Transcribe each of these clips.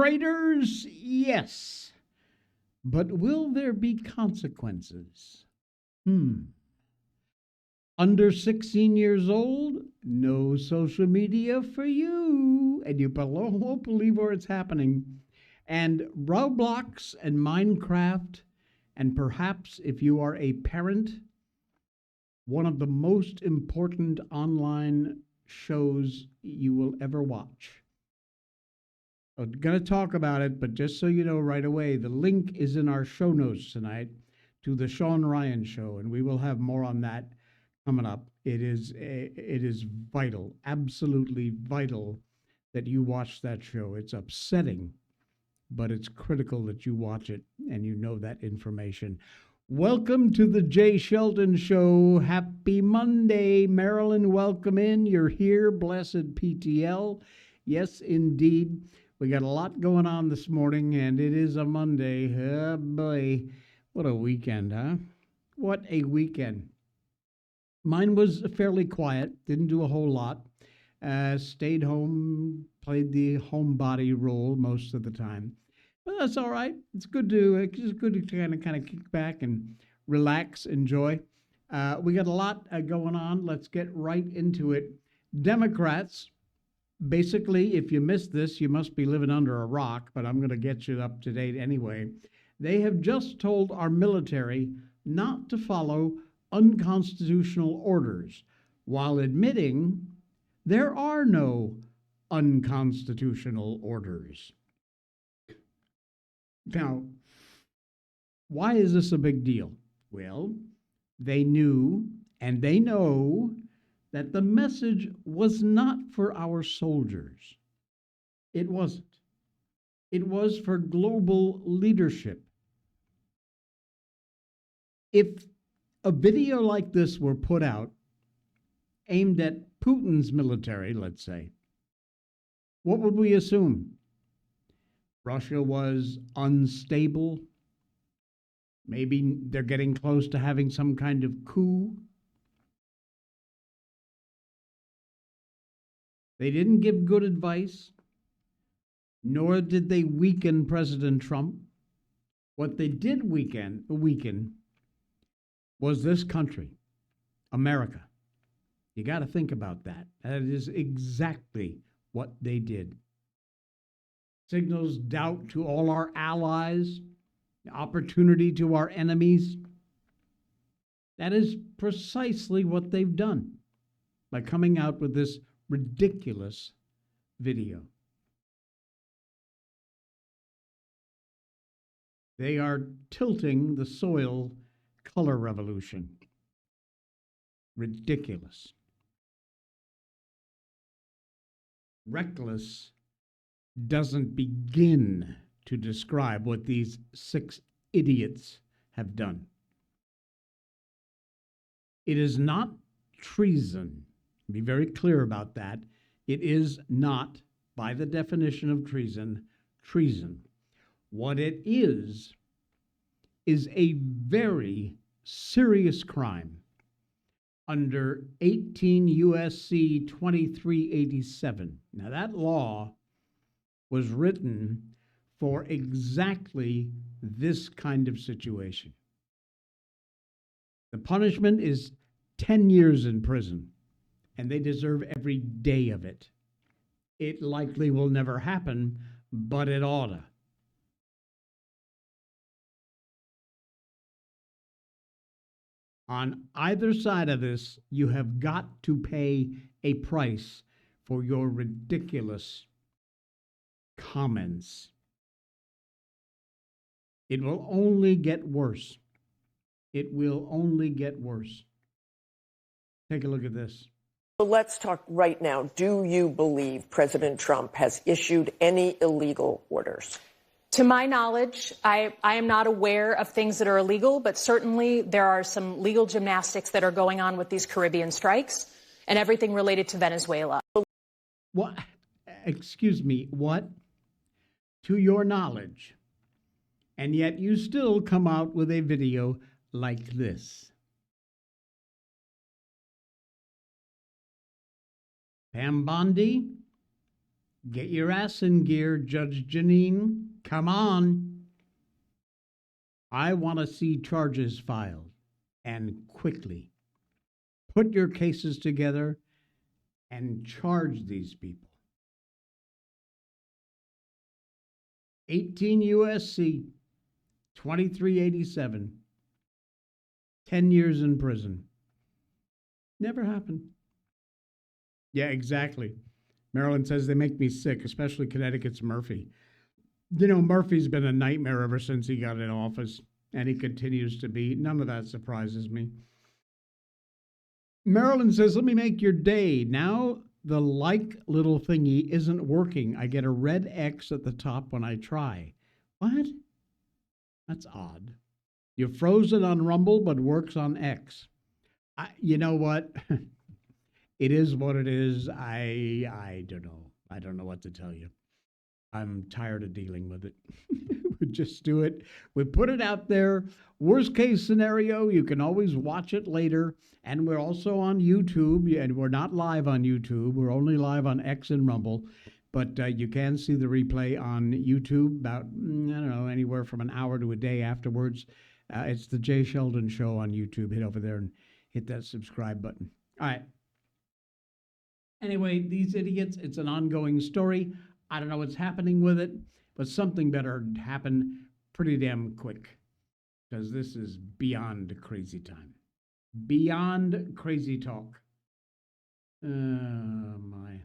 traitors? Yes. But will there be consequences? Under 16 years old? No social media for you. And you won't believe where it's happening. And Roblox and Minecraft, and perhaps if you are a parent, one of the most important online shows you will ever watch. I'm going to talk about it, but just so you know right away, the link is in our show notes tonight to the Shawn Ryan Show, and we will have more on that coming up. It is vital, absolutely vital, that you watch that show. It's upsetting, but it's critical that you watch it and you know that information. Welcome to the Jay Sheldon Show. Happy Monday, Marilyn. Welcome in. You're here. Blessed PTL. Yes, indeed. We got a lot going on this morning, and it is a Monday. Oh, boy. What a weekend, huh? What a weekend. Mine was fairly quiet. Didn't do a whole lot. Stayed home, played the homebody role most of the time. But that's all right. It's good to kind of kick back and relax, enjoy. We got a lot going on. Let's get right into it. Democrats, basically, if you missed this, you must be living under a rock, but I'm going to get you up to date anyway. They have just told our military not to follow unconstitutional orders, while admitting there are no unconstitutional orders. Now, why is this a big deal? Well, they knew and they know that the message was not for our soldiers. It wasn't. It was for global leadership. If a video like this were put out aimed at Putin's military, let's say, what would we assume? Russia was unstable. Maybe they're getting close to having some kind of coup. They didn't give good advice, nor did they weaken President Trump. What they did weaken was this country, America. You got to think about that. That is exactly what they did. Signals doubt to all our allies, opportunity to our enemies. That is precisely what they've done by coming out with this ridiculous video. They are tilting the soil color revolution. Ridiculous. Reckless doesn't begin to describe what these 6 idiots have done. It is not treason. Be very clear about that. It is not, by the definition of treason, treason. What it is a very serious crime under 18 U.S.C. 2387. Now, that law was written for exactly this kind of situation. The punishment is 10 years in prison, and they deserve every day of it. It likely will never happen, but it oughta. On either side of this, you have got to pay a price for your ridiculous comments. It will only get worse. It will only get worse. Take a look at this. So let's talk right now. Do you believe President Trump has issued any illegal orders? To my knowledge, I am not aware of things that are illegal, but certainly there are some legal gymnastics that are going on with these Caribbean strikes and everything related to Venezuela. What? Excuse me, what? To your knowledge. And yet you still come out with a video like this. Pam Bondi, Get your ass in gear, Judge Janine. Come on. I want to see charges filed, and quickly. Put your cases together and charge these people. 18 USC 2387. 10 years in prison. Never happened. Yeah, exactly. Maryland says they make me sick, especially Connecticut's Murphy. You know, Murphy's been a nightmare ever since he got in office, and he continues to be. None of that surprises me. Maryland says, let me make your day. Now the like little thingy isn't working. I get a red X at the top when I try. What? That's odd. You're frozen on Rumble, but works on X. You know what? It is what it is. I don't know. I don't know what to tell you. I'm tired of dealing with it. We just do it. We put it out there. Worst case scenario, you can always watch it later. And we're also on YouTube. And we're not live on YouTube. We're only live on X and Rumble. But you can see the replay on YouTube about, I don't know, anywhere from an hour to a day afterwards. It's the Jay Sheldon Show on YouTube. Hit over there and hit that subscribe button. All right. Anyway, these idiots, it's an ongoing story. I don't know what's happening with it, but something better happen pretty damn quick, because this is beyond crazy time. Beyond crazy talk. Oh, my.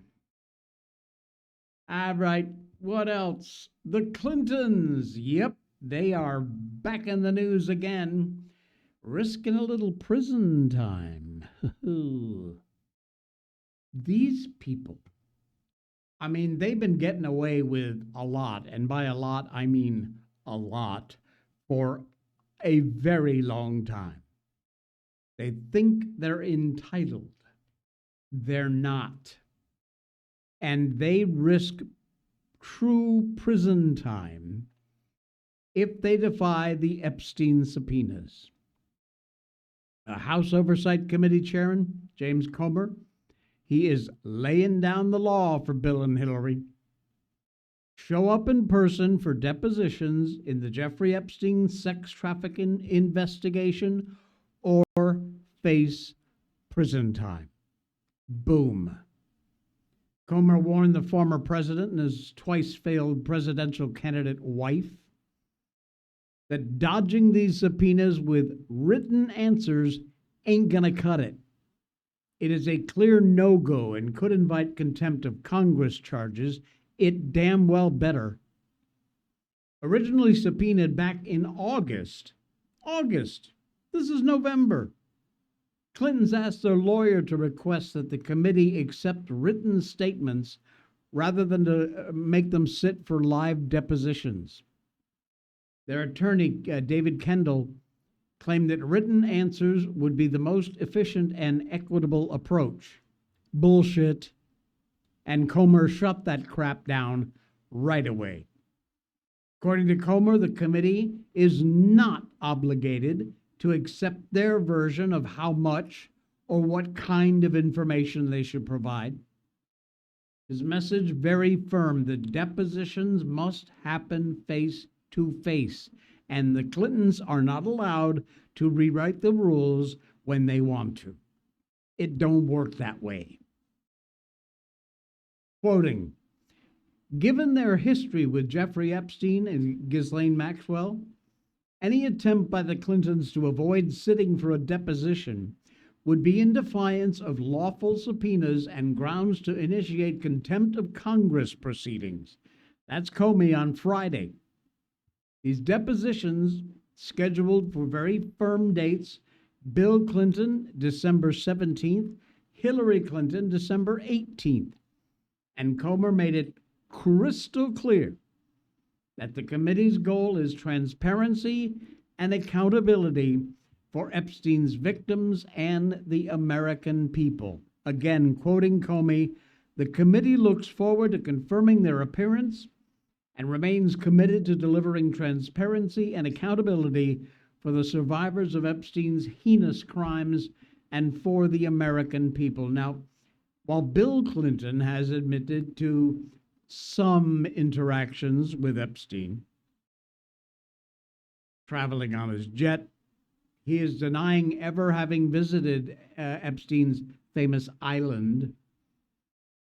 All right, what else? The Clintons. Yep, they are back in the news again, risking a little prison time. These people, I mean, they've been getting away with a lot, and by a lot, I mean a lot, for a very long time. They think they're entitled. They're not. And they risk true prison time if they defy the Epstein subpoenas. House Oversight Committee Chairman James Comer, he is laying down the law for Bill and Hillary. Show up in person for depositions in the Jeffrey Epstein sex trafficking investigation or face prison time. Boom. Comer warned the former president and his twice-failed presidential candidate wife that dodging these subpoenas with written answers ain't gonna cut it. It is a clear no-go and could invite contempt of Congress charges. It damn well better. Originally subpoenaed back in August. This is November. Clintons asked their lawyer to request that the committee accept written statements rather than to make them sit for live depositions. Their attorney, David Kendall, claimed that written answers would be the most efficient and equitable approach. Bullshit. And Comer shut that crap down right away. According to Comer, the committee is not obligated to accept their version of how much or what kind of information they should provide. His message very firm: the depositions must happen face to face, and the Clintons are not allowed to rewrite the rules when they want to. It don't work that way. Quoting, given their history with Jeffrey Epstein and Ghislaine Maxwell, any attempt by the Clintons to avoid sitting for a deposition would be in defiance of lawful subpoenas and grounds to initiate contempt of Congress proceedings. That's Comey on Friday. These depositions, scheduled for very firm dates: Bill Clinton, December 17th, Hillary Clinton, December 18th. And Comer made it crystal clear that the committee's goal is transparency and accountability for Epstein's victims and the American people. Again, quoting Comey, the committee looks forward to confirming their appearance and remains committed to delivering transparency and accountability for the survivors of Epstein's heinous crimes and for the American people. Now, while Bill Clinton has admitted to some interactions with Epstein. Traveling on his jet, he is denying ever having visited Epstein's famous island.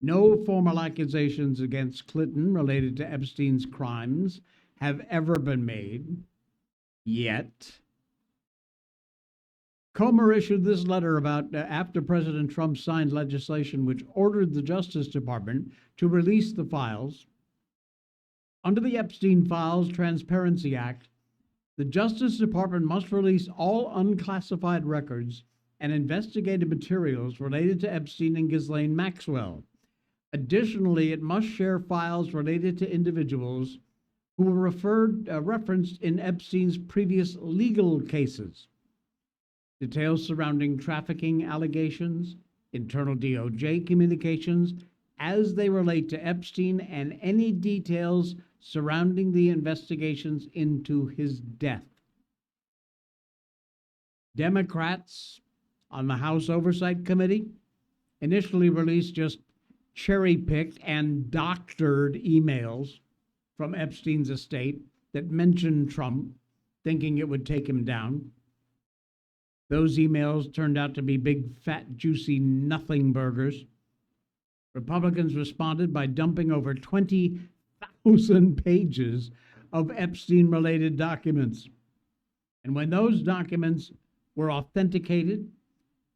No formal accusations against Clinton related to Epstein's crimes have ever been made, yet. Comer issued this letter about after President Trump signed legislation which ordered the Justice Department to release the files. Under the Epstein Files Transparency Act, the Justice Department must release all unclassified records and investigative materials related to Epstein and Ghislaine Maxwell. Additionally, it must share files related to individuals who were referenced in Epstein's previous legal cases. Details surrounding trafficking allegations, internal DOJ communications as they relate to Epstein, and any details surrounding the investigations into his death. Democrats on the House Oversight Committee initially released just cherry-picked and doctored emails from Epstein's estate that mentioned Trump, thinking it would take him down. Those emails turned out to be big, fat, juicy nothing burgers. Republicans responded by dumping over 20,000 pages of Epstein-related documents. And when those documents were authenticated,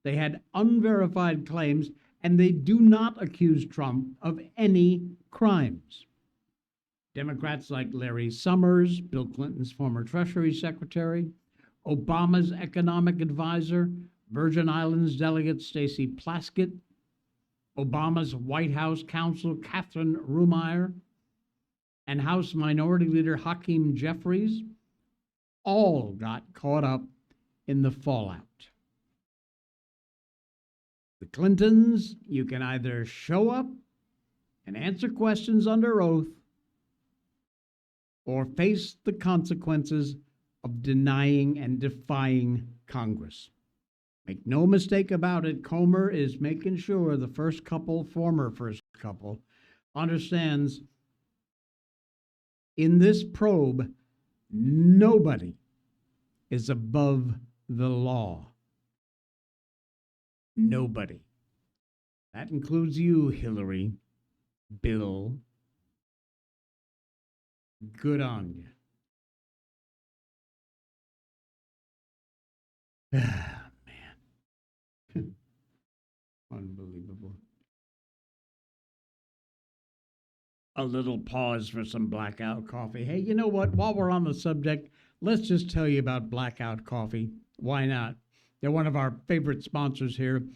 they had unverified claims, and they do not accuse Trump of any crimes. Democrats like Larry Summers, Bill Clinton's former Treasury Secretary, Obama's economic advisor, Virgin Islands delegate Stacey Plaskett, Obama's White House counsel Catherine Rumeyer, and House Minority Leader Hakeem Jeffries all got caught up in the fallout. The Clintons, you can either show up and answer questions under oath or face the consequences of denying and defying Congress. Make no mistake about it, Comer is making sure the former first couple, understands in this probe, nobody is above the law. Nobody. That includes you, Hillary, Bill. Good on you. Ah, man. Unbelievable. A little pause for some Blackout coffee. Hey, you know what? While we're on the subject, let's just tell you about Blackout Coffee. Why not? They're one of our favorite sponsors here.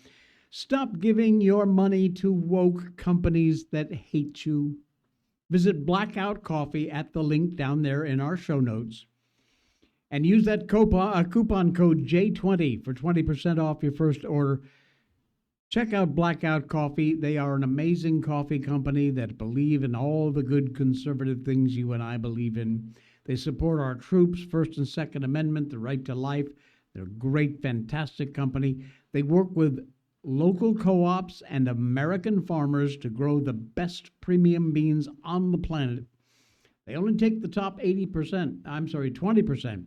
Stop giving your money to woke companies that hate you. Visit Blackout Coffee at the link down there in our show notes and use that coupon code J20 for 20% off your first order. Check out Blackout Coffee. They are an amazing coffee company that believe in all the good conservative things you and I believe in. They support our troops, First and Second Amendment, the right to life. They're a great, fantastic company. They work with local co-ops and American farmers to grow the best premium beans on the planet. They only take the top 20%.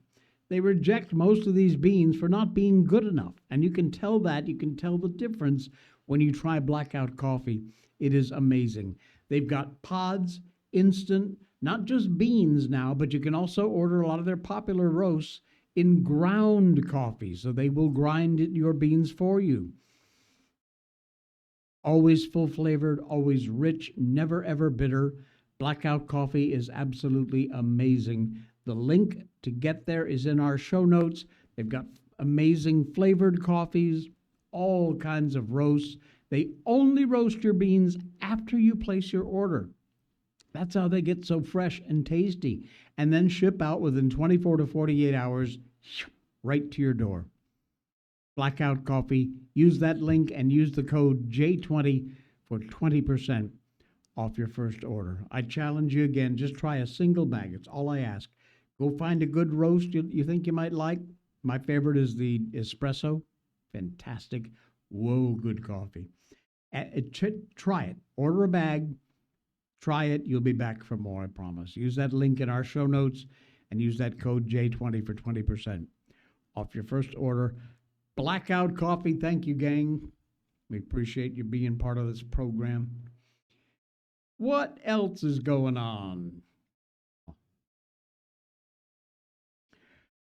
They reject most of these beans for not being good enough. And you can tell that. You can tell the difference when you try Blackout Coffee. It is amazing. They've got pods, instant, not just beans now, but you can also order a lot of their popular roasts in ground coffee, so they will grind your beans for you. Always full-flavored, always rich, never ever bitter. Blackout Coffee is absolutely amazing. The link to get there is in our show notes. They've got amazing flavored coffees, all kinds of roasts. They only roast your beans after you place your order. That's how they get so fresh and tasty, and then ship out within 24 to 48 hours right to your door. Blackout Coffee. Use that link and use the code J20 for 20% off your first order. I challenge you again, just try a single bag. It's all I ask. Go find a good roast you think you might like. My favorite is the espresso. Fantastic. Whoa, good coffee. Try it. Order a bag. Try it. You'll be back for more, I promise. Use that link in our show notes and use that code J20 for 20% off your first order. Blackout Coffee. Thank you, gang. We appreciate you being part of this program. What else is going on?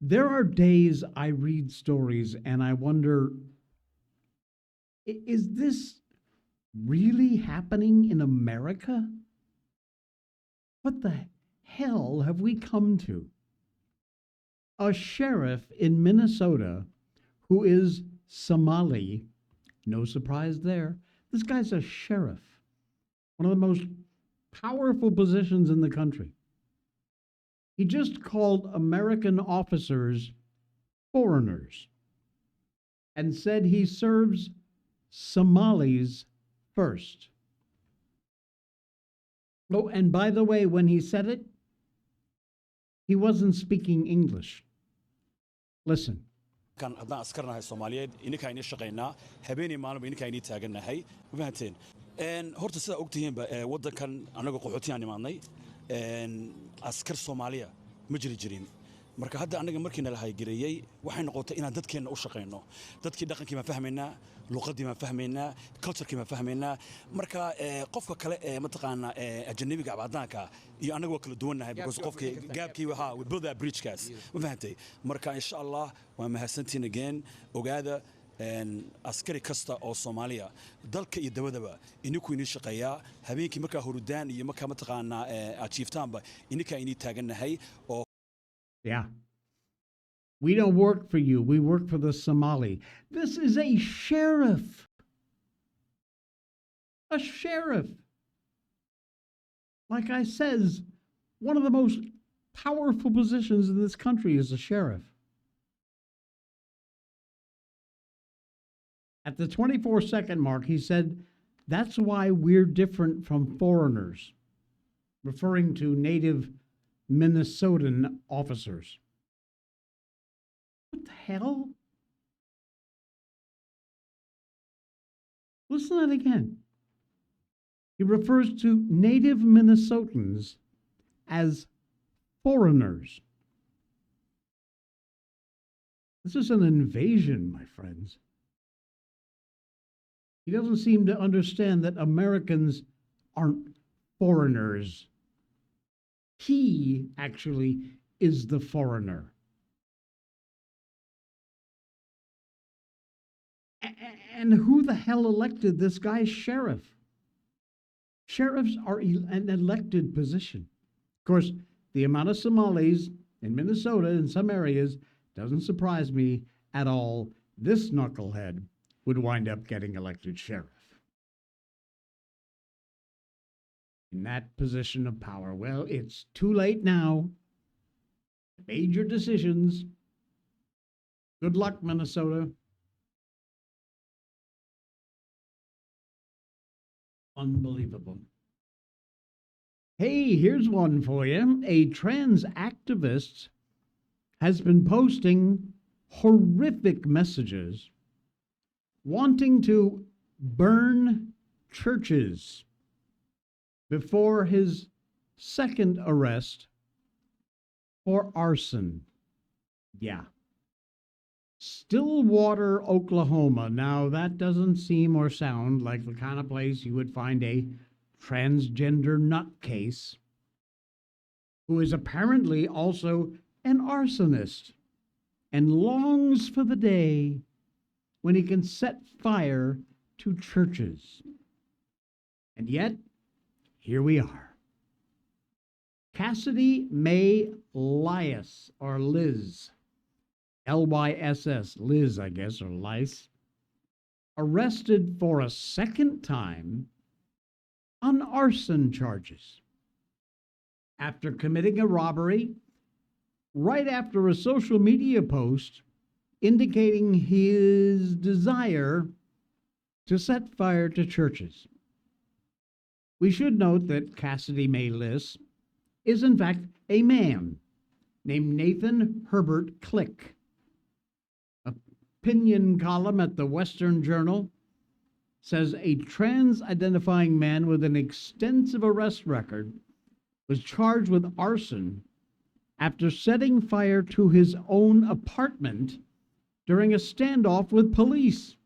There are days I read stories and I wonder, is this really happening in America? What the hell have we come to? A sheriff in Minnesota who is Somali, no surprise there. This guy's a sheriff, one of the most powerful positions in the country. He just called American officers foreigners and said he serves Somalis first. Oh, and by the way, when he said it, he wasn't speaking English. Listen. kan haddaan askarnahay Soomaaliyeed ininka ayni shaqeynaa habeenii maalinba ininka ayni taaganahay ma fahanteen horta sida ogtihiinba wadankan anaga qaxootiyan imaanay askar Soomaaliya ma jirin marka hadda anaga markii la haygareeyay waxay noqotay inaan dadkeena u shaqeyno dadkii dhaqankii ma fahmeynaa luqadii ma fahmeynaa culture-kii ma fahmeynaa marka qofka kale ma taqaana ajnabiga abadaanka iyo anaga waa kala duwanahay because qofka gaabkii waxa we build that bridge kaas ma fahantay marka insha Allah waa mahadsantiin again ogaada askari kasta oo Soomaaliya dalka iyo dabadaba ininku inii shaqeeyaa habeenkii marka hurudaan iyo marka ma taqaana achievetaanba ininka inii taaganahay oo Yeah. We don't work for you. We work for the Somali. This is a sheriff. A sheriff. Like I says, one of the most powerful positions in this country is a sheriff. At the 24-second mark, he said, that's why we're different from foreigners, referring to native Minnesotan officers. What the hell? Listen to that again. He refers to native Minnesotans as foreigners. This is an invasion, my friends. He doesn't seem to understand that Americans aren't foreigners. He actually is the foreigner. And who the hell elected this guy sheriff? Sheriffs are an elected position. Of course, the amount of Somalis in Minnesota in some areas doesn't surprise me at all. This knucklehead would wind up getting elected sheriff. In that position of power. Well, it's too late now. Made your decisions. Good luck, Minnesota. Unbelievable. Hey, here's one for you. A trans activist has been posting horrific messages wanting to burn churches before his second arrest for arson. Yeah. Stillwater, Oklahoma. Now, that doesn't seem or sound like the kind of place you would find a transgender nutcase who is apparently also an arsonist and longs for the day when he can set fire to churches. And yet, here we are. Cassidy May Lyss, or Liz, Lyss, Liz, I guess, or Lice, arrested for a second time on arson charges after committing a robbery right after a social media post indicating his desire to set fire to churches. We should note that Cassidy May Lyss is in fact a man named Nathan Herbert Click. Opinion column at the Western Journal says a trans-identifying man with an extensive arrest record was charged with arson after setting fire to his own apartment during a standoff with police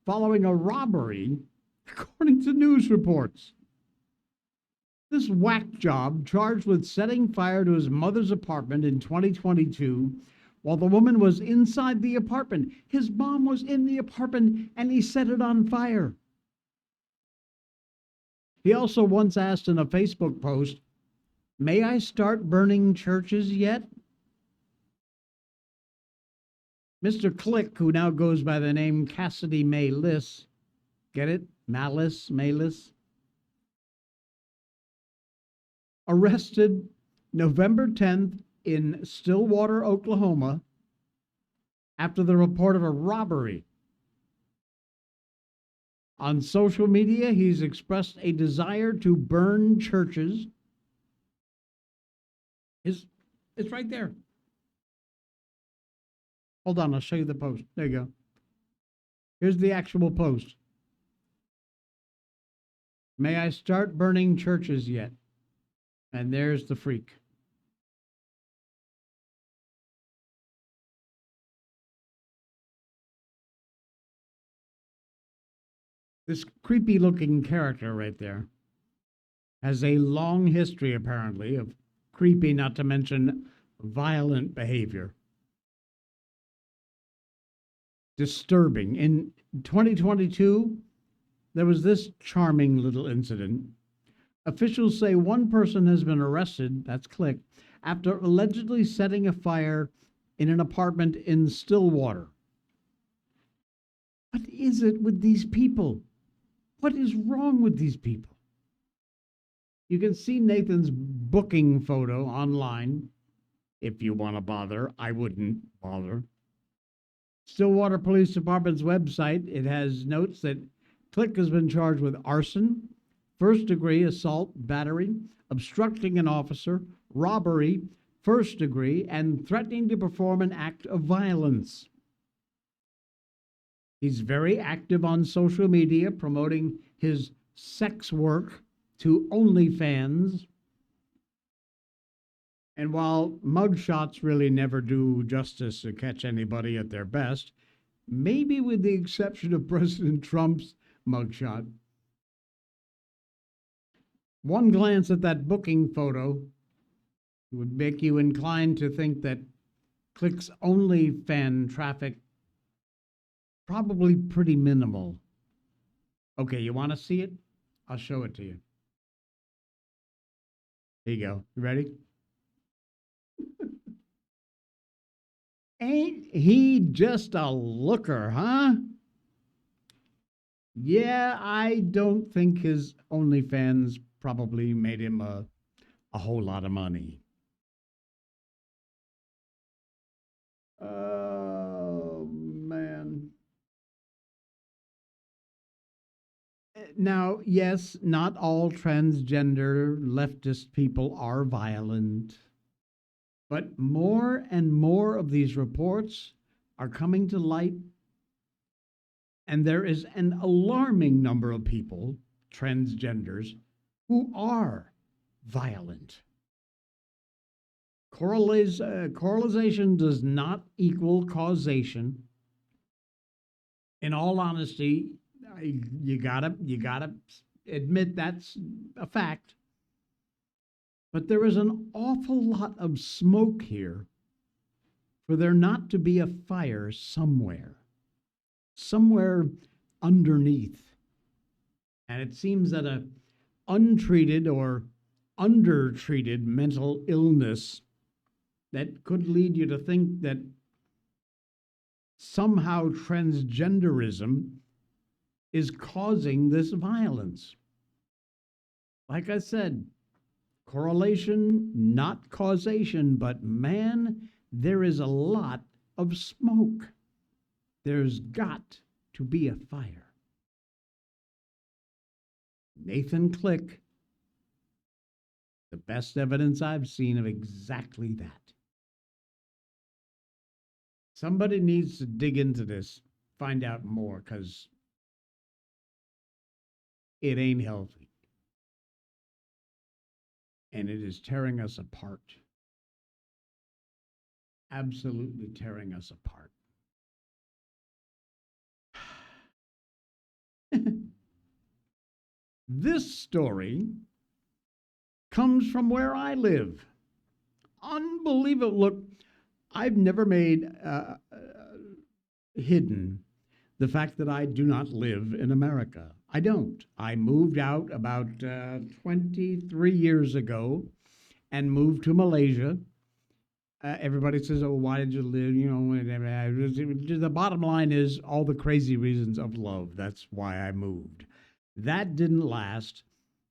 following a robbery, according to news reports. This whack job, charged with setting fire to his mother's apartment in 2022 while the woman was inside the apartment. His mom was in the apartment and he set it on fire. He also once asked in a Facebook post, "May I start burning churches yet?" Mr. Click, who now goes by the name Cassidy May Liss, get it? Malice, Mayliss? Arrested November 10th in Stillwater, Oklahoma, after the report of a robbery. On social media, he's expressed a desire to burn churches. It's right there. Hold on, I'll show you the post. There you go. Here's the actual post. May I start burning churches yet? And there's the freak. This creepy looking character right there has a long history, apparently, of creepy, not to mention violent behavior. Disturbing. In 2022, there was this charming little incident. Officials say one person has been arrested, that's Click, after allegedly setting a fire in an apartment in Stillwater. What is it with these people? What is wrong with these people? You can see Nathan's booking photo online. If you want to bother, I wouldn't bother. Stillwater Police Department's website, it has notes that Click has been charged with arson, first-degree assault, battery, obstructing an officer, robbery, first-degree, and threatening to perform an act of violence. He's very active on social media, promoting his sex work to OnlyFans. And while mugshots really never do justice to catch anybody at their best, maybe with the exception of President Trump's mugshot, one glance at that booking photo would make you inclined to think that Click's OnlyFans traffic probably pretty minimal. Okay, you want to see it? I'll show it to you. Here you go. You ready? Ain't he just a looker, huh? Yeah, I don't think his OnlyFans probably made him a whole lot of money. Oh, man. Now, yes, not all transgender leftist people are violent, but more and more of these reports are coming to light, and there is an alarming number of people, transgenders, who are violent. Correlation does not equal causation. In all honesty, you gotta admit that's a fact. But there is an awful lot of smoke here for there not to be a fire somewhere underneath. And it seems that a untreated or undertreated mental illness that could lead you to think that somehow transgenderism is causing this violence. Like I said, correlation, not causation, but man, there is a lot of smoke. There's got to be a fire. Nathan Click, the best evidence I've seen of exactly that. Somebody needs to dig into this, find out more, because It ain't healthy. And it is tearing us apart. Absolutely tearing us apart. This story comes from where I live. Unbelievable. Look, I've never made hidden the fact that I do not live in America. I don't. I moved out about 23 years ago and moved to Malaysia. Everybody says, "Oh, why did you live?" You know, the bottom line is all the crazy reasons of love. That's why I moved. That didn't last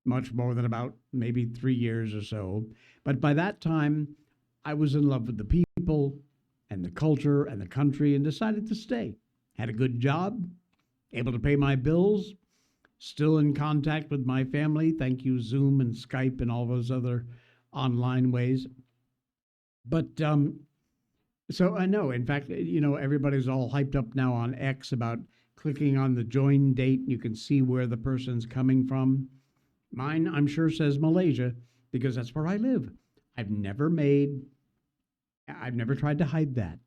much more than about maybe 3 years or so. But by that time, I was in love with the people and the culture and the country and decided to stay. Had a good job, able to pay my bills, still in contact with my family. Thank you, Zoom and Skype and all those other online ways. But so I know, in fact, you know, everybody's all hyped up now on X about clicking on the join date. You can see where the person's coming from. Mine, I'm sure, says Malaysia because that's where I live. I've never tried to hide that.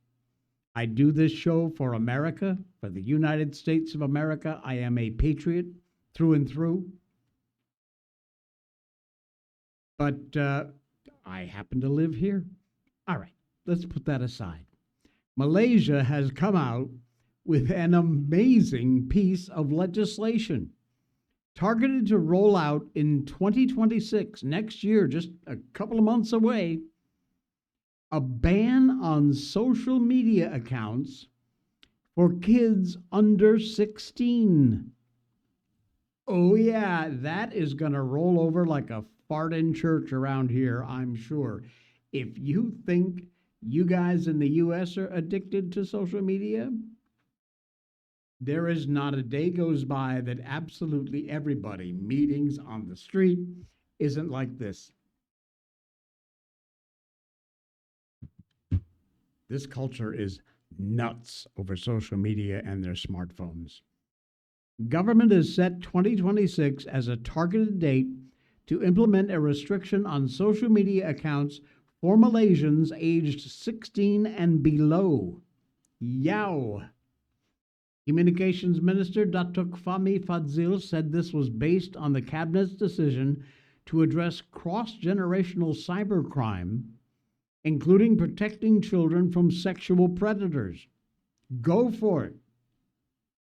I do this show for America, for the United States of America. I am a patriot through and through. But I happen to live here. All right, let's put that aside. Malaysia has come out with an amazing piece of legislation targeted to roll out in 2026, next year, just a couple of months away, a ban on social media accounts for kids under 16. Oh yeah, that is going to roll over like a fart in church around here, I'm sure. If you think you guys in the U.S. are addicted to social media, there is not a day goes by that absolutely everybody, meetings on the street, isn't like this. This culture is nuts over social media and their smartphones. Government has set 2026 as a targeted date to implement a restriction on social media accounts for Malaysians aged 16 and below. Yow! Communications Minister Datuk Fahmi Fadzil said this was based on the Cabinet's decision to address cross-generational cybercrime, including protecting children from sexual predators. Go for it.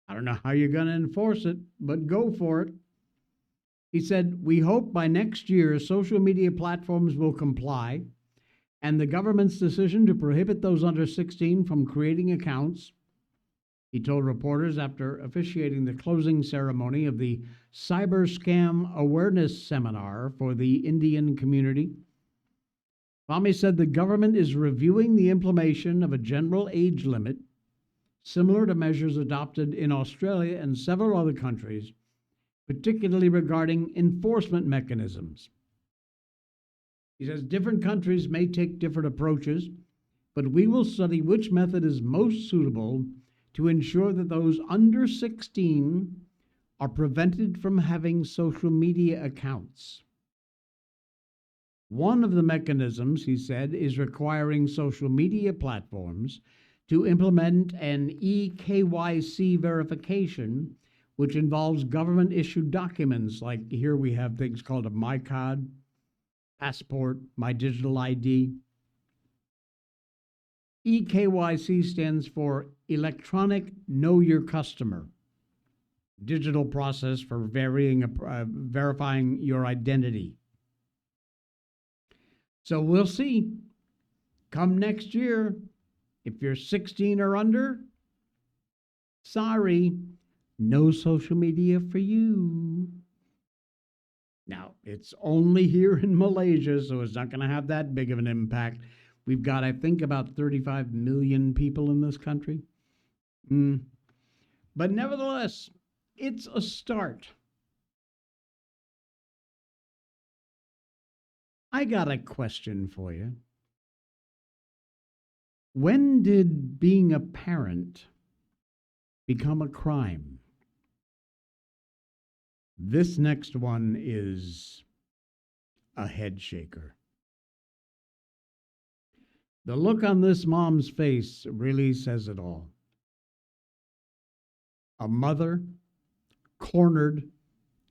I don't know how you're going to enforce it, but go for it. He said, "We hope by next year social media platforms will comply, and the government's decision to prohibit those under 16 from creating accounts," he told reporters after officiating the closing ceremony of the Cyber Scam Awareness Seminar for the Indian community. Fahmi said the government is reviewing the implementation of a general age limit, similar to measures adopted in Australia and several other countries, particularly regarding enforcement mechanisms. He says different countries may take different approaches, but we will study which method is most suitable to ensure that those under 16 are prevented from having social media accounts. One of the mechanisms, he said, is requiring social media platforms to implement an eKYC verification, which involves government-issued documents, like here we have things called a MyCard, passport, My Digital ID. eKYC stands for Electronic Know Your Customer, digital process for verifying your identity. So we'll see. Come next year, if you're 16 or under, sorry, no social media for you. Now, it's only here in Malaysia, so it's not going to have that big of an impact. We've got, I think, about 35 million people in this country. But nevertheless, it's a start. I got a question for you. When did being a parent become a crime? This next one is a head shaker. The look on this mom's face really says it all. A mother cornered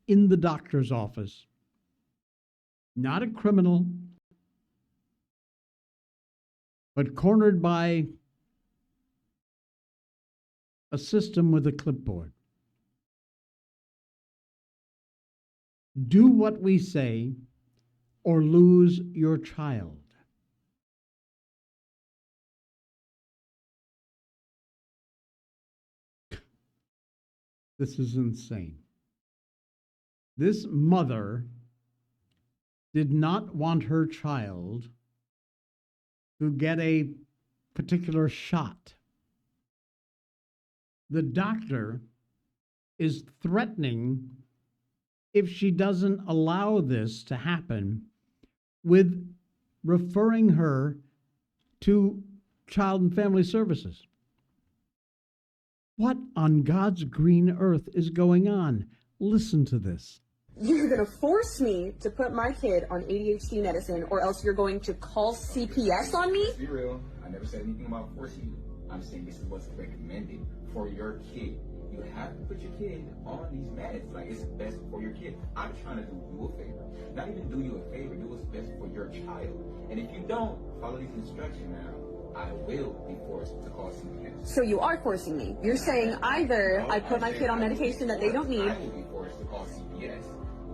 in the doctor's office, not a criminal, but cornered by a system with a clipboard. Do what we say or lose your child. This is insane. This mother did not want her child to get a particular shot. The doctor is threatening, if she doesn't allow this to happen, with referring her to Child and Family Services. What on God's green earth is going on? Listen to this. You're going to force me to put my kid on ADHD medicine, or else you're going to call CPS on me? Let's be real. I never said anything about forcing you. I'm saying this is what's recommended for your kid. You have to put your kid on these meds. Like, it's best for your kid. I'm trying to do you a favor. Not even do you a favor. Do what's best for your child. And if you don't follow these instructions now, I will be forced to call CPS. So you are forcing me. You're saying either I put my kid on medication that they don't need. I will be forced to call CPS.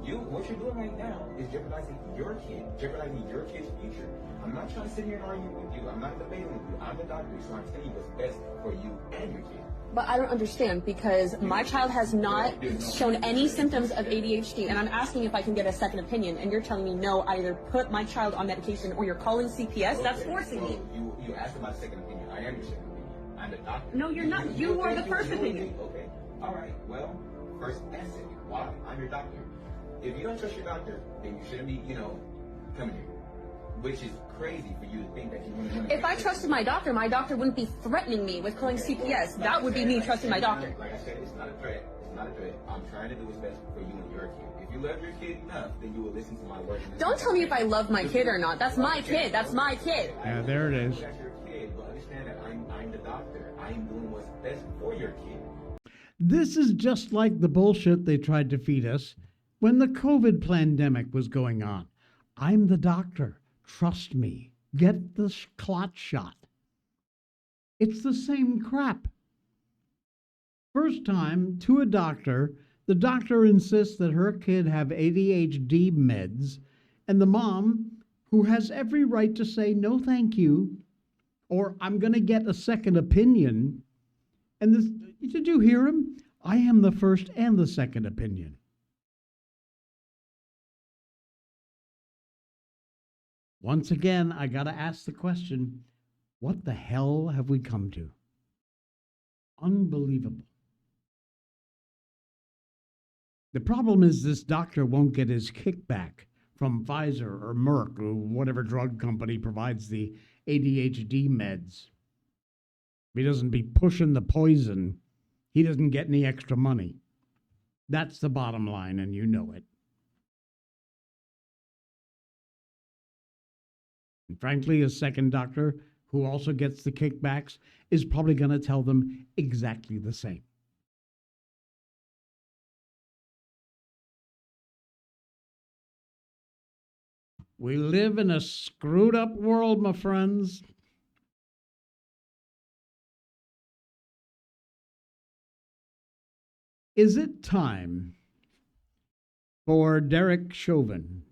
What you're doing right now is jeopardizing your kid, jeopardizing your kid's future. I'm not trying to sit here and argue with you. I'm not debating with you. I'm the doctor, so I'm telling you what's best for you and your kid. But I don't understand, because my child has not shown any symptoms of ADHD, and I'm asking if I can get a second opinion, and you're telling me no, either put my child on medication or you're calling CPS. That's forcing me. You asked about second opinion. I am your second opinion. I'm the doctor. No, you're not. You are the first opinion. Okay. All right. Well, first and second. Why? I'm your doctor. If you don't trust your doctor, then you shouldn't be, coming here. Which is crazy for you to think that you want to. If I trusted my doctor wouldn't be threatening me with calling CPS. That would be me trusting my doctor. Like I said, it's not a threat. It's not a threat. I'm trying to do what's best for you and your kid. If you love your kid enough, then you will listen to my words. Don't tell me if I love my kid or not. That's my kid. That's my kid. Yeah, there it is. That's your kid, but understand that I'm the doctor. I am doing what's best for your kid. This is just like the bullshit they tried to feed us when the COVID pandemic was going on. I'm the doctor. Trust me. Get the clot shot. It's the same crap. First time to a doctor, the doctor insists that her kid have ADHD meds, and the mom, who has every right to say no thank you, or I'm going to get a second opinion. And this, did you hear him? I am the first and the second opinion. Once again, I got to ask the question, what the hell have we come to? Unbelievable. The problem is this doctor won't get his kickback from Pfizer or Merck or whatever drug company provides the ADHD meds. If he doesn't be pushing the poison, he doesn't get any extra money. That's the bottom line, and you know it. And frankly, a second doctor who also gets the kickbacks is probably going to tell them exactly the same. We live in a screwed up world, my friends. Is it time for Derek Chauvin's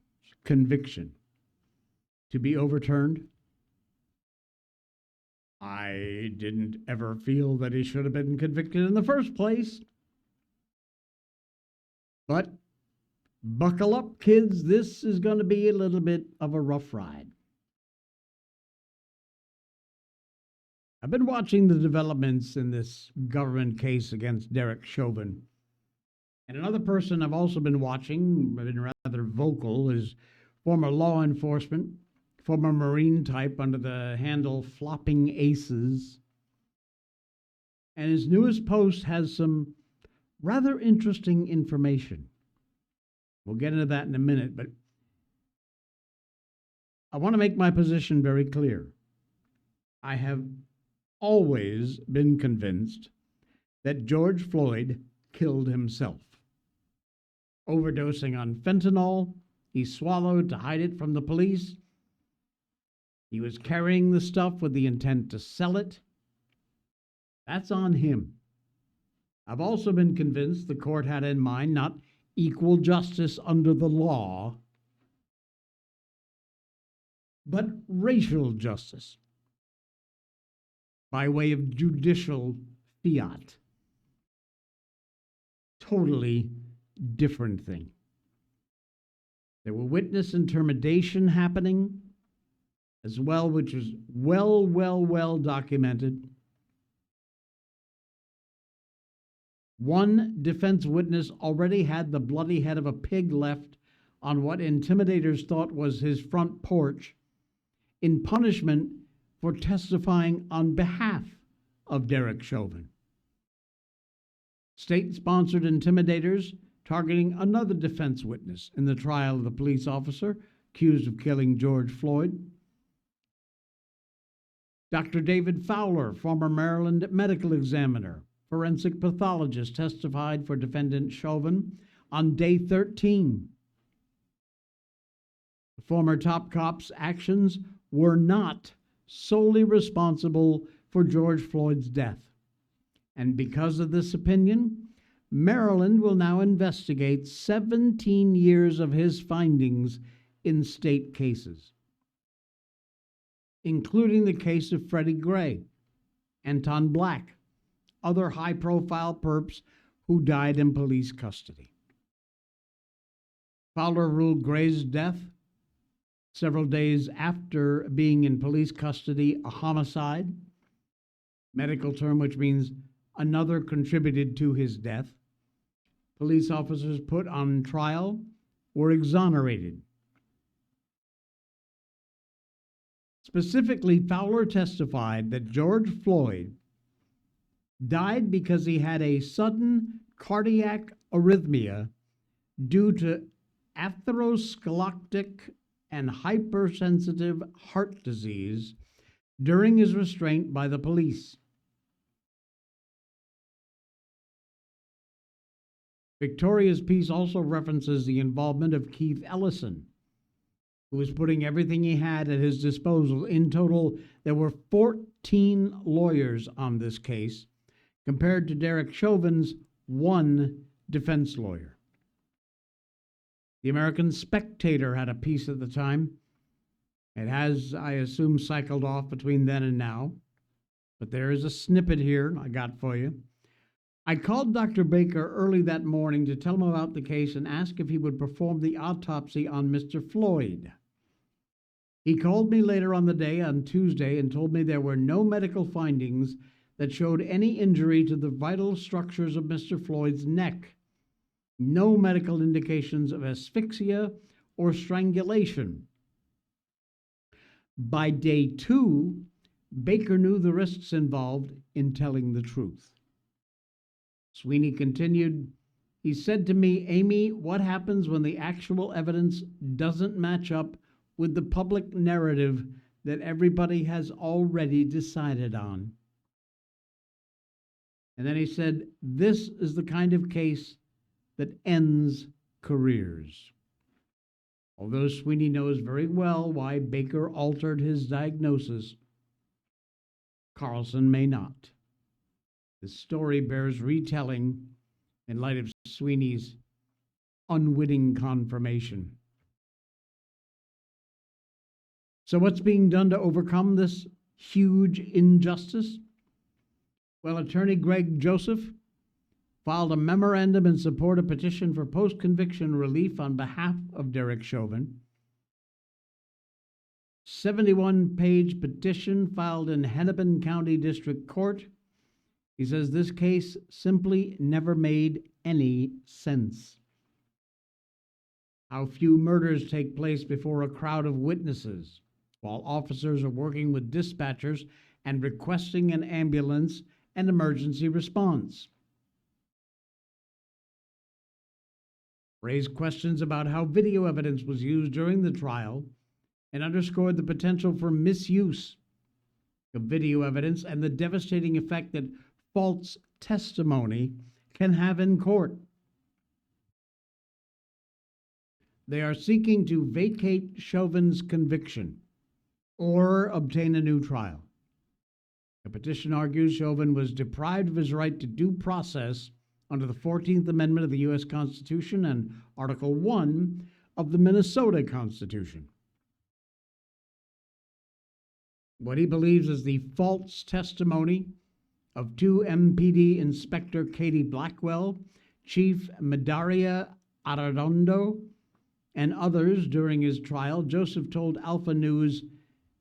conviction to be overturned? I didn't ever feel that he should have been convicted in the first place. But buckle up, kids. This is going to be a little bit of a rough ride. I've been watching the developments in this government case against Derek Chauvin. And another person I've also been watching, been rather vocal, is former law enforcement, former Marine type under the handle Flopping Aces. And his newest post has some rather interesting information. We'll get into that in a minute, but I want to make my position very clear. I have always been convinced that George Floyd killed himself. Overdosing on fentanyl, he swallowed to hide it from the police. He was carrying the stuff with the intent to sell it. That's on him. I've also been convinced the court had in mind not equal justice under the law, but racial justice by way of judicial fiat. Totally different thing. There were witness intimidation happening as well, which was well documented. One defense witness already had the bloody head of a pig left on what intimidators thought was his front porch in punishment for testifying on behalf of Derek Chauvin. State-sponsored intimidators targeting another defense witness in the trial of the police officer accused of killing George Floyd. Dr. David Fowler, former Maryland medical examiner, forensic pathologist, testified for defendant Chauvin on day 13. The former top cop's actions were not solely responsible for George Floyd's death. And because of this opinion, Maryland will now investigate 17 years of his findings in state cases, including the case of Freddie Gray, Anton Black, other high-profile perps who died in police custody. Fowler ruled Gray's death several days after being in police custody a homicide, medical term which means another contributed to his death. Police officers put on trial were exonerated. Specifically, Fowler testified that George Floyd died because he had a sudden cardiac arrhythmia due to atherosclerotic and hypersensitive heart disease during his restraint by the police. Victoria's piece also references the involvement of Keith Ellison, who was putting everything he had at his disposal. In total, there were 14 lawyers on this case, compared to Derek Chauvin's one defense lawyer. The American Spectator had a piece at the time. It has, I assume, cycled off between then and now, but there is a snippet here I got for you. I called Dr. Baker early that morning to tell him about the case and ask if he would perform the autopsy on Mr. Floyd. He called me later on the day, on Tuesday, and told me there were no medical findings that showed any injury to the vital structures of Mr. Floyd's neck. No medical indications of asphyxia or strangulation. By day 2, Baker knew the risks involved in telling the truth. Sweeney continued, he said to me, Amy, what happens when the actual evidence doesn't match up with the public narrative that everybody has already decided on? And then he said, this is the kind of case that ends careers. Although Sweeney knows very well why Baker altered his diagnosis, Carlson may not. The story bears retelling in light of Sweeney's unwitting confirmation. So what's being done to overcome this huge injustice? Well, attorney Greg Joseph filed a memorandum in support of a petition for post-conviction relief on behalf of Derek Chauvin. 71-page petition filed in Hennepin County District Court. He says this case simply never made any sense. How few murders take place before a crowd of witnesses while officers are working with dispatchers and requesting an ambulance and emergency response. raised questions about how video evidence was used during the trial, and underscored the potential for misuse of video evidence and the devastating effect that false testimony can have in court. They are seeking to vacate Chauvin's conviction or obtain a new trial. The petition argues Chauvin was deprived of his right to due process under the 14th Amendment of the U.S. Constitution and Article 1 of the Minnesota Constitution. What he believes is the false testimony of 2 MPD Inspector Katie Blackwell, Chief Medaria Arredondo, and others during his trial. Joseph told Alpha News,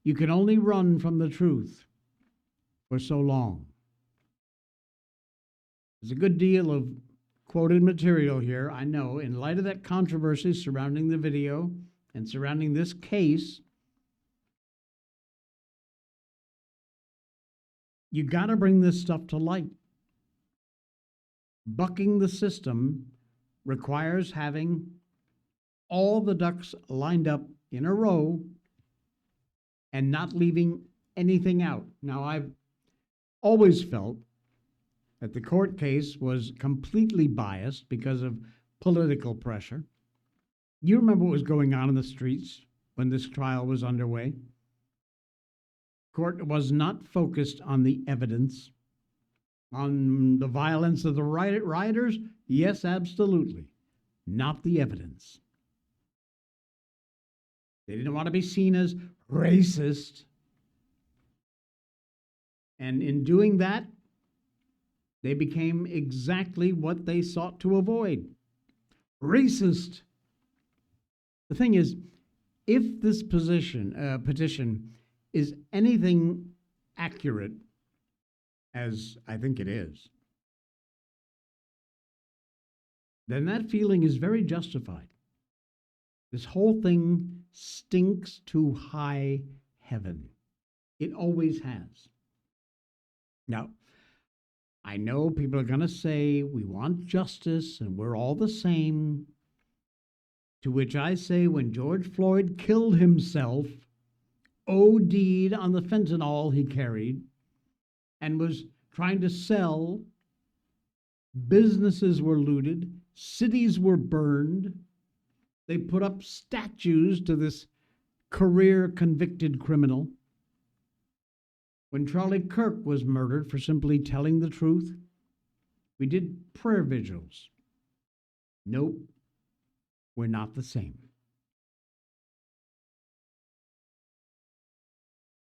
"You can only run from the truth for so long." There's a good deal of quoted material here, I know. In light of that controversy surrounding the video and surrounding this case, you got to bring this stuff to light. Bucking the system requires having all the ducks lined up in a row and not leaving anything out. Now, I've always felt that the court case was completely biased because of political pressure. You remember what was going on in the streets when this trial was underway? Court was not focused on the evidence, on the violence of the rioters. Yes, absolutely. Not the evidence. They didn't want to be seen as racist. And in doing that, they became exactly what they sought to avoid: racist. The thing is, if this petition is anything accurate, as I think it is, then that feeling is very justified. This whole thing stinks to high heaven. It always has. Now, I know people are going to say we want justice and we're all the same. To which I say, when George Floyd killed himself, OD'd on the fentanyl he carried, and was trying to sell, businesses were looted, cities were burned. They put up statues to this career convicted criminal. When Charlie Kirk was murdered for simply telling the truth, we did prayer vigils. Nope, we're not the same.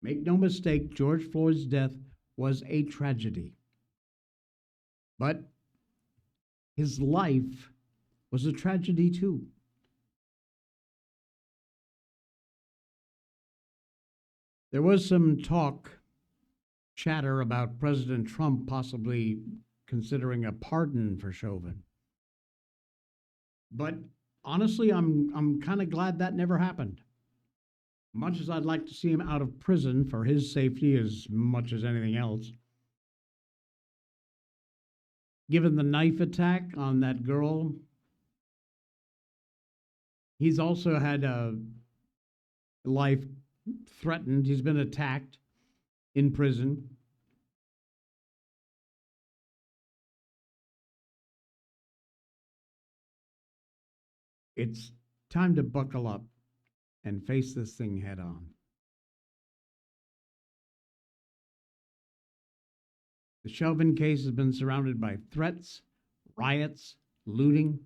Make no mistake, George Floyd's death was a tragedy. But his life was a tragedy too. There was some chatter about President Trump possibly considering a pardon for Chauvin. But honestly, I'm kind of glad that never happened. Much as I'd like to see him out of prison for his safety as much as anything else. Given the knife attack on that girl, he's also had a life threatened. He's been attacked in prison. It's time to buckle up and face this thing head on. The Sheldon case has been surrounded by threats, riots, looting,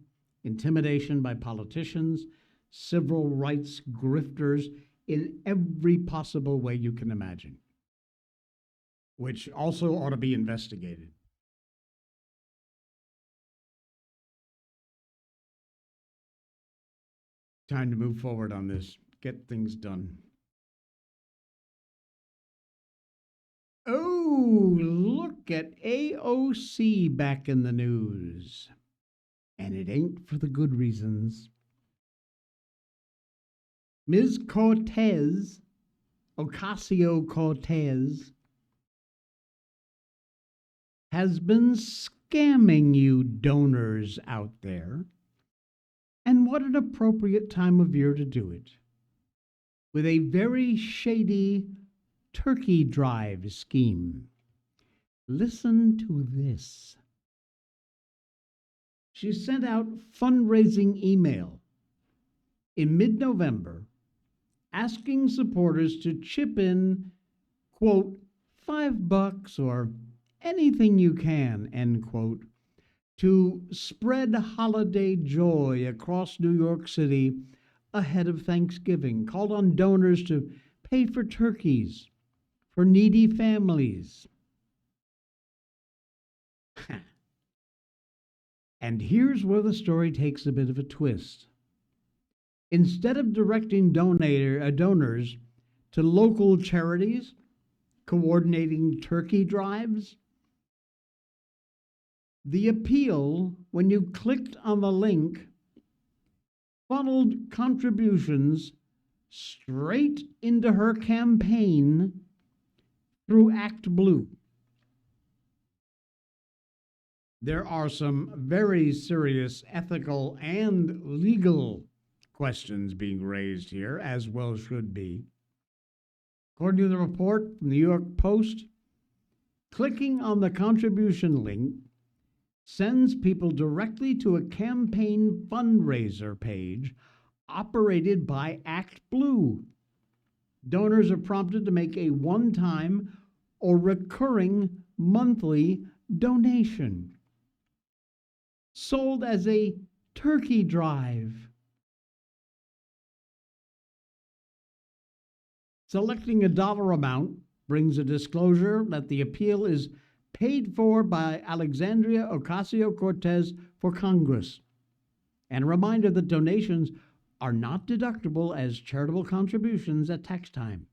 intimidation by politicians, civil rights grifters in every possible way you can imagine, which also ought to be investigated. Time to move forward on this, get things done. Oh, look at AOC back in the news. And it ain't for the good reasons. Ms. Cortez, Ocasio-Cortez, has been scamming you donors out there what an appropriate time of year to do it. With a very shady turkey drive scheme. Listen to this. She sent out fundraising email in mid-November asking supporters to chip in, quote, $5 or anything you can, end quote, to spread holiday joy across New York City ahead of Thanksgiving. Called on donors to pay for turkeys for needy families. And here's where the story takes a bit of a twist. Instead of directing donors to local charities coordinating turkey drives, the appeal, when you clicked on the link, funneled contributions straight into her campaign through Act Blue. There are some very serious ethical and legal questions being raised here, as well should be. According to the report from the New York Post, clicking on the contribution link sends people directly to a campaign fundraiser page operated by Act Blue. Donors are prompted to make a one-time or recurring monthly donation, sold as a turkey drive. Selecting a dollar amount brings a disclosure that the appeal is paid for by Alexandria Ocasio-Cortez for Congress, and a reminder that donations are not deductible as charitable contributions at tax time.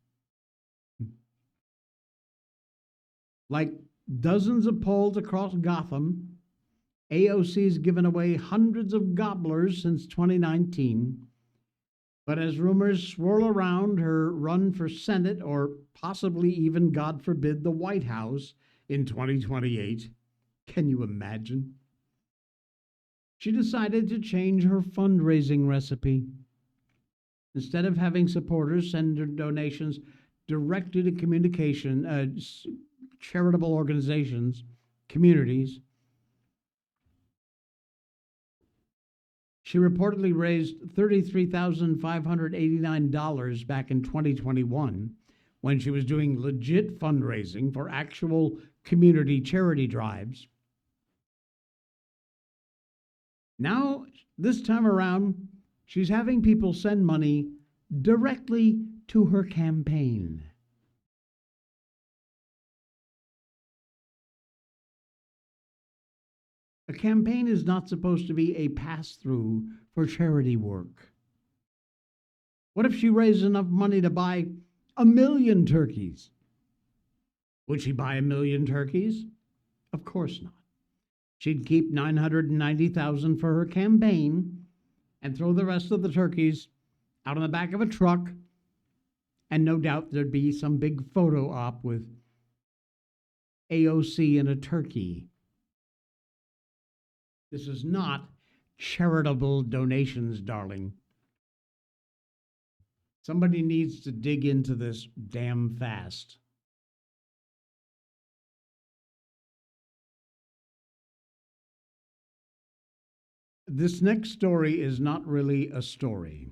Like dozens of polls across Gotham, AOC's given away hundreds of gobblers since 2019. But as rumors swirl around her run for Senate or possibly even, God forbid, the White House in 2028, can you imagine? She decided to change her fundraising recipe. Instead of having supporters send their donations directly to charitable organizations, communities, she reportedly raised $33,589 back in 2021 when she was doing legit fundraising for actual community charity drives. Now, this time around, she's having people send money directly to her campaign. A campaign is not supposed to be a pass-through for charity work. What if she raised enough money to buy 1 million turkeys? Would she buy 1 million turkeys? Of course not. She'd keep 990,000 for her campaign and throw the rest of the turkeys out on the back of a truck, and no doubt there'd be some big photo op with AOC and a turkey. This is not charitable donations, darling. Somebody needs to dig into this damn fast. This next story is not really a story.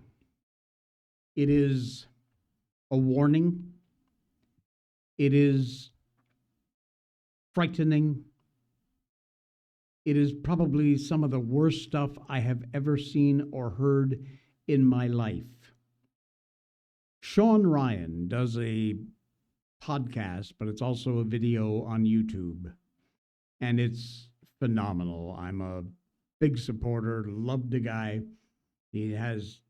It is a warning. It is frightening. It is probably some of the worst stuff I have ever seen or heard in my life. Shawn Ryan does a podcast, but it's also a video on YouTube. And it's phenomenal. I'm a big supporter, love the guy. He has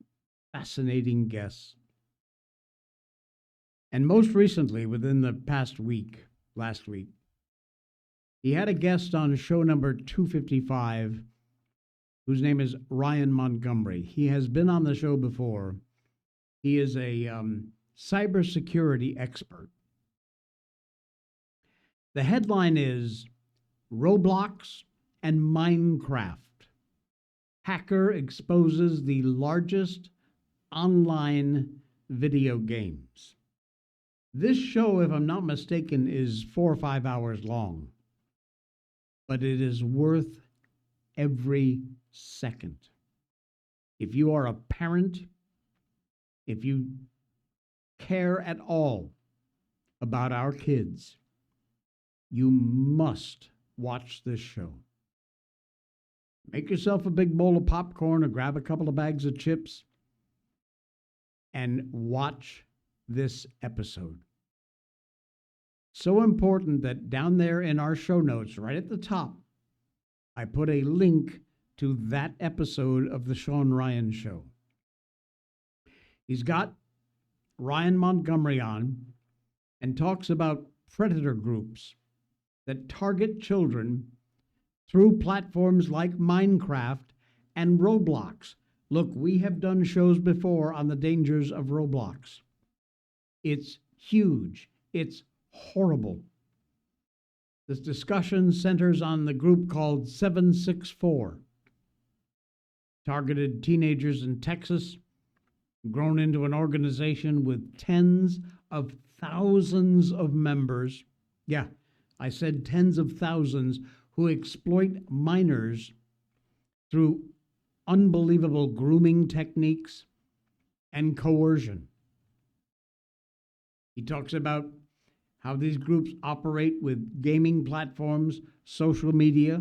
fascinating guests. And most recently, within the past week, last week, he had a guest on show number 255, whose name is Ryan Montgomery. He has been on the show before. He is a cybersecurity expert. The headline is Roblox and Minecraft. Hacker exposes the largest online video games. This show, if I'm not mistaken, is 4 or 5 hours long, but it is worth every second. If you are a parent, if you care at all about our kids, you must watch this show. Make yourself a big bowl of popcorn or grab a couple of bags of chips and watch this episode. So important that down there in our show notes, right at the top, I put a link to that episode of the Shawn Ryan Show. He's got Ryan Montgomery on and talks about predator groups that target children through platforms like Minecraft and Roblox. Look, we have done shows before on the dangers of Roblox. It's huge. It's horrible. This discussion centers on the group called 764. Targeted teenagers in Texas, grown into an organization with tens of thousands of members. Yeah, I said tens of thousands, who exploit minors through unbelievable grooming techniques and coercion. He talks about how these groups operate with gaming platforms, social media,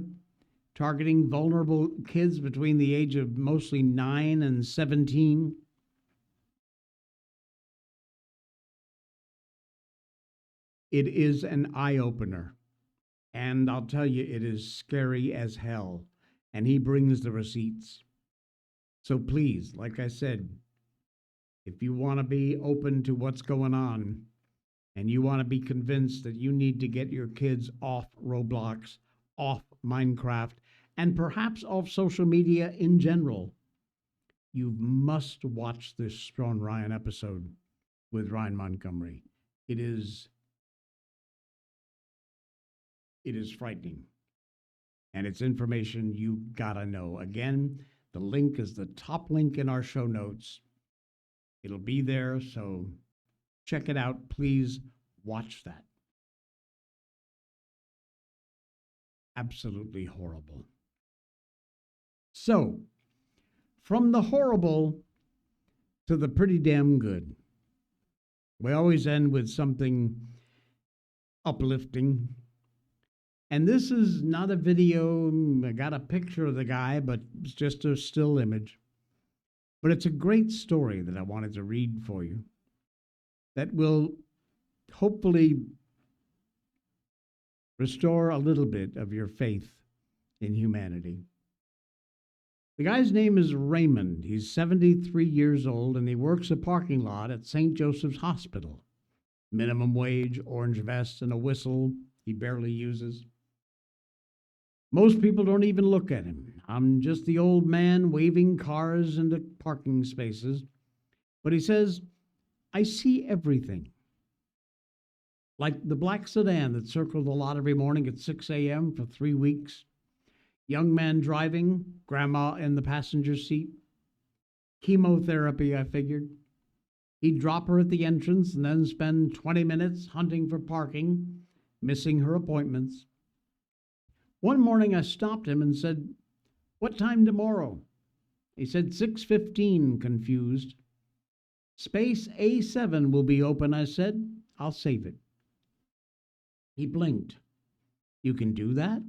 targeting vulnerable kids between the age of mostly 9 and 17. It is an eye-opener. And I'll tell you, it is scary as hell. And he brings the receipts. So please, like I said, if you want to be open to what's going on, and you want to be convinced that you need to get your kids off Roblox, off Minecraft, and perhaps off social media in general, you must watch this Shawn Ryan episode with Ryan Montgomery. It is frightening. And it's information you gotta know. Again, the link is the top link in our show notes. It'll be there, so check it out. Please watch that. Absolutely horrible. So, from the horrible to the pretty damn good. We always end with something uplifting. And this is not a video. I got a picture of the guy, but it's just a still image. But it's a great story that I wanted to read for you that will hopefully restore a little bit of your faith in humanity. The guy's name is Raymond. He's 73 years old, and he works a parking lot at St. Joseph's Hospital. Minimum wage, orange vest, and a whistle he barely uses. Most people don't even look at him. I'm just the old man waving cars into parking spaces. But he says, I see everything. Like the black sedan that circled the lot every morning at 6 a.m. for 3 weeks. Young man driving, grandma in the passenger seat. Chemotherapy, I figured. He'd drop her at the entrance and then spend 20 minutes hunting for parking, missing her appointments. One morning I stopped him and said, what time tomorrow? He said 6:15, confused. Space A7 will be open, I said. I'll save it. He blinked. You can do that?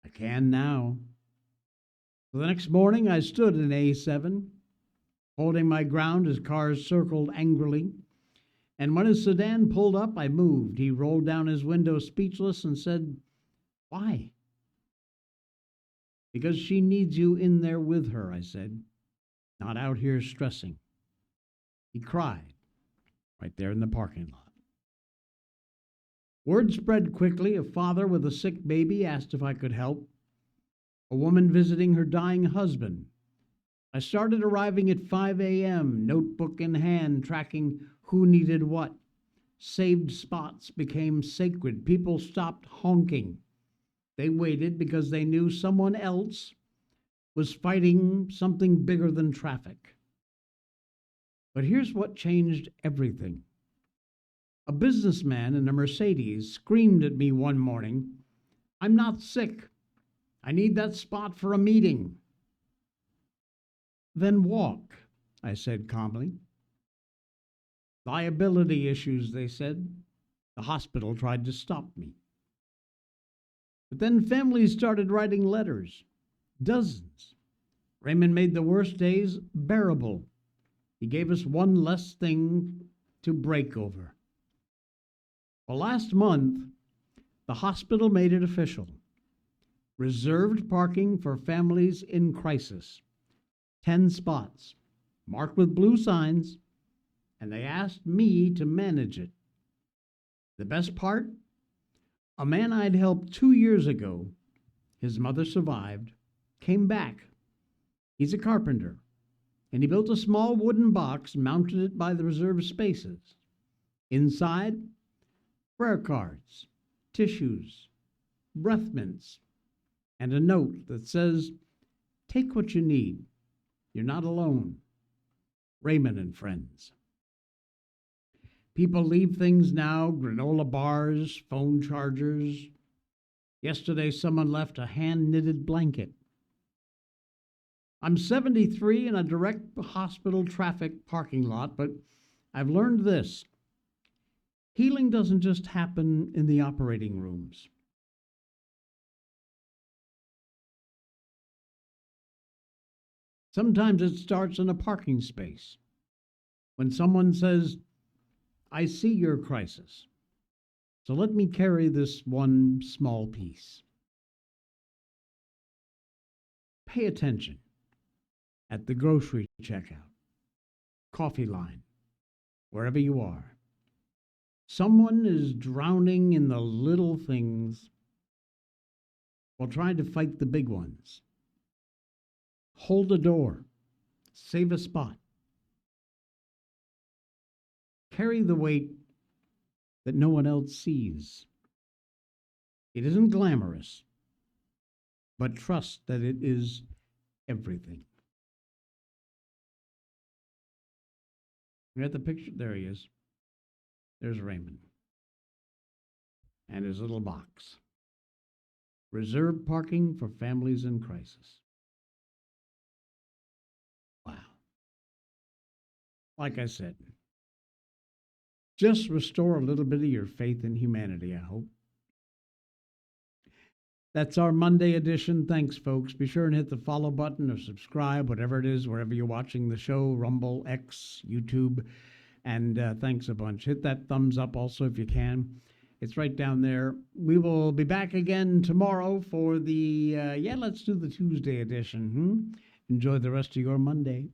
I can now. So the next morning I stood in A7, holding my ground as cars circled angrily. And when his sedan pulled up, I moved. He rolled down his window speechless and said, why? Because she needs you in there with her, I said, not out here stressing. He cried right there in the parking lot. Word spread quickly. A father with a sick baby asked if I could help. A woman visiting her dying husband. I started arriving at 5 a.m., notebook in hand, tracking who needed what. Saved spots became sacred. People stopped honking. They waited because they knew someone else was fighting something bigger than traffic. But here's what changed everything. A businessman in a Mercedes screamed at me one morning, "I'm not sick. I need that spot for a meeting." "Then walk," I said calmly. "Liability issues," they said. The hospital tried to stop me. But then families started writing letters. Dozens. Raymond made the worst days bearable. He gave us one less thing to break over. Well, last month, the hospital made it official. Reserved parking for families in crisis. 10 spots, marked with blue signs, and they asked me to manage it. The best part? A man I'd helped 2 years ago, his mother survived, came back. He's a carpenter, and he built a small wooden box and mounted it by the reserved spaces. Inside, prayer cards, tissues, breath mints, and a note that says, "Take what you need. You're not alone. Raymond and friends." People leave things now, granola bars, phone chargers. Yesterday, someone left a hand-knitted blanket. I'm 73 in a direct hospital traffic parking lot, but I've learned this. Healing doesn't just happen in the operating rooms. Sometimes it starts in a parking space. When someone says, "I see your crisis, so let me carry this one small piece." Pay attention at the grocery checkout, coffee line, wherever you are. Someone is drowning in the little things while trying to fight the big ones. Hold a door. Save a spot. Carry the weight that no one else sees. It isn't glamorous, but trust that it is everything. You got the picture? There he is. There's Raymond and his little box. Reserved parking for families in crisis. Wow. Like I said, just restore a little bit of your faith in humanity, I hope. That's our Monday edition. Thanks, folks. Be sure and hit the follow button or subscribe, whatever it is, wherever you're watching the show, Rumble, X, YouTube. And thanks a bunch. Hit that thumbs up also if you can. It's right down there. We will be back again tomorrow for the, let's do the Tuesday edition. Enjoy the rest of your Monday.